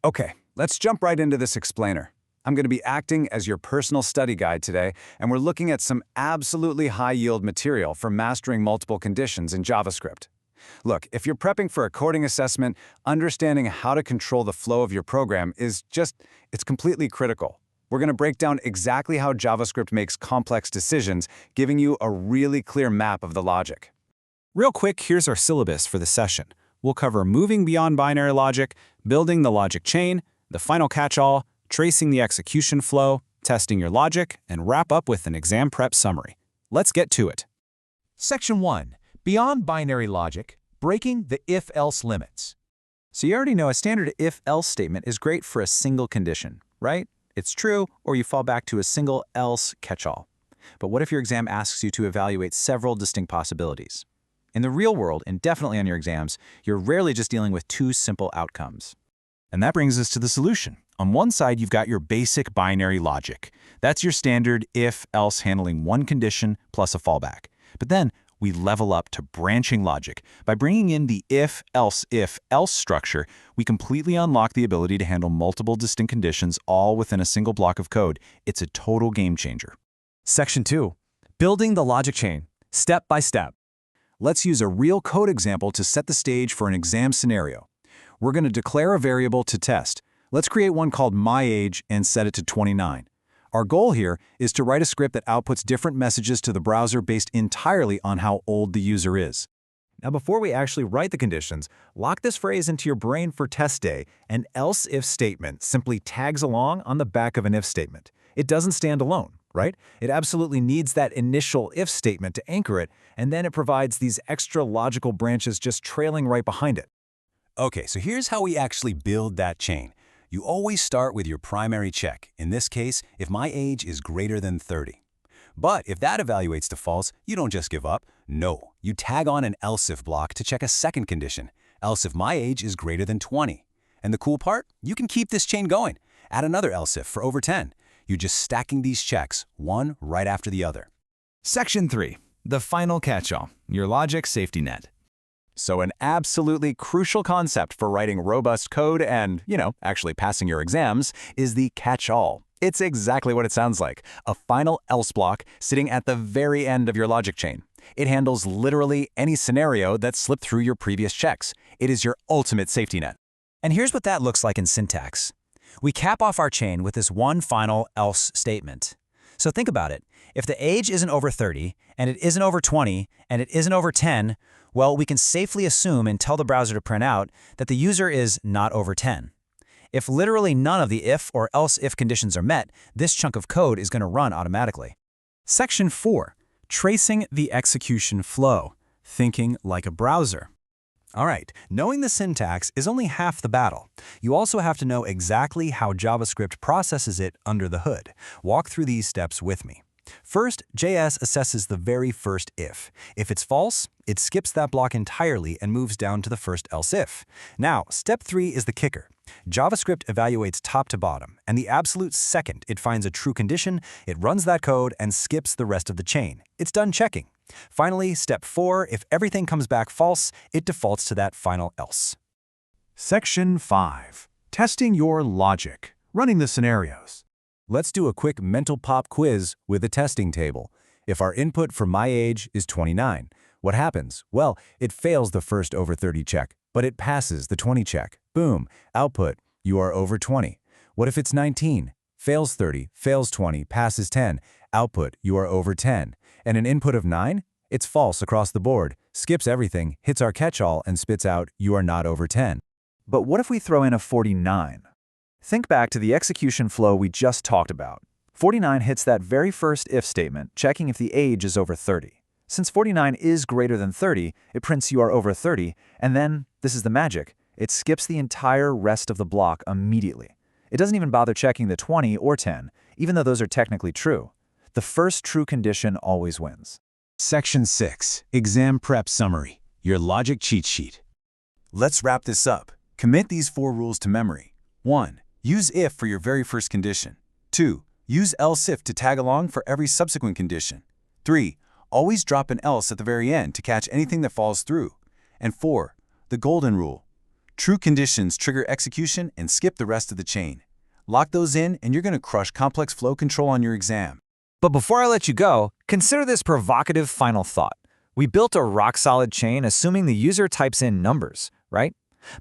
Okay, let's jump right into this explainer. I'm going to be acting as your personal study guide today, and we're looking at some absolutely high-yield material for mastering multiple conditions in JavaScript. Look, if you're prepping for a coding assessment, understanding how to control the flow of your program it's completely critical. We're going to break down exactly how JavaScript makes complex decisions, giving you a really clear map of the logic. Real quick, here's our syllabus for the session. We'll cover moving beyond binary logic, building the logic chain, the final catch-all, tracing the execution flow, testing your logic, and wrap up with an exam prep summary. Let's get to it. Section 1. Beyond binary logic, breaking the if-else limits. So you already know a standard if-else statement is great for a single condition, right? It's true, or you fall back to a single else catch-all. But what if your exam asks you to evaluate several distinct possibilities? In the real world, and definitely on your exams, you're rarely just dealing with two simple outcomes. And that brings us to the solution. On one side, you've got your basic binary logic. That's your standard if-else handling one condition plus a fallback. But then we level up to branching logic. By bringing in the if-else structure, we completely unlock the ability to handle multiple distinct conditions all within a single block of code. It's a total game changer. Section 2. Building the logic chain, step by step. Let's use a real code example to set the stage for an exam scenario. We're going to declare a variable to test. Let's create one called myAge and set it to 29. Our goal here is to write a script that outputs different messages to the browser based entirely on how old the user is. Now, before we actually write the conditions, lock this phrase into your brain for test day. An else-if statement simply tags along on the back of an if statement. It doesn't stand alone, right? It absolutely needs that initial if statement to anchor it, and then it provides these extra logical branches just trailing right behind it. Okay, so here's how we actually build that chain. You always start with your primary check, in this case, if my age is greater than 30. But if that evaluates to false, you don't just give up. No, you tag on an else if block to check a second condition, else if my age is greater than 20. And the cool part? You can keep this chain going. Add another else if for over 10. You're just stacking these checks, one right after the other. Section 3. The final catch-all, your logic safety net. So an absolutely crucial concept for writing robust code and, actually passing your exams is the catch-all. It's exactly what it sounds like, a final else block sitting at the very end of your logic chain. It handles literally any scenario that slipped through your previous checks. It is your ultimate safety net. And here's what that looks like in syntax. We cap off our chain with this one final else statement. So think about it. If the age isn't over 30, and it isn't over 20, and it isn't over 10, well, we can safely assume and tell the browser to print out that the user is not over 10. If literally none of the if or else if conditions are met, this chunk of code is going to run automatically. Section 4. Tracing the execution flow, thinking like a browser. All right, knowing the syntax is only half the battle. You also have to know exactly how JavaScript processes it under the hood. Walk through these steps with me. First, JS assesses the very first if. If it's false, it skips that block entirely and moves down to the first else if. Now, step 3 is the kicker. JavaScript evaluates top to bottom, and the absolute second it finds a true condition, it runs that code and skips the rest of the chain. It's done checking. Finally, step 4, if everything comes back false, it defaults to that final else. Section 5. Testing your logic, running the scenarios. Let's do a quick mental pop quiz with a testing table. If our input for my age is 29, what happens? Well, it fails the first over 30 check, but it passes the 20 check. Boom, output, you are over 20. What if it's 19? Fails 30, fails 20, passes 10. Output, you are over 10. And an input of 9? It's false across the board, skips everything, hits our catch-all, and spits out, you are not over 10. But what if we throw in a 49? Think back to the execution flow we just talked about. 49 hits that very first if statement, checking if the age is over 30. Since 49 is greater than 30, it prints you are over 30, and then, this is the magic, it skips the entire rest of the block immediately. It doesn't even bother checking the 20 or 10, even though those are technically true. The first true condition always wins. Section 6. Exam Prep Summary, your logic cheat sheet. Let's wrap this up. Commit these 4 rules to memory. 1. Use if for your very first condition. 2. Use else if to tag along for every subsequent condition. 3. Always drop an else at the very end to catch anything that falls through. And 4. The golden rule. True conditions trigger execution and skip the rest of the chain. Lock those in and you're going to crush complex flow control on your exam. But before I let you go, consider this provocative final thought. We built a rock-solid chain assuming the user types in numbers, right?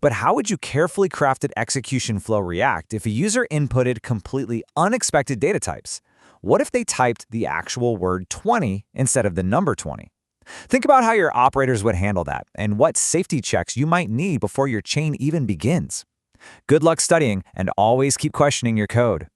But how would you carefully crafted execution flow react if a user inputted completely unexpected data types? What if they typed the actual word 20 instead of the number 20? Think about how your operators would handle that and what safety checks you might need before your chain even begins. Good luck studying, and always keep questioning your code.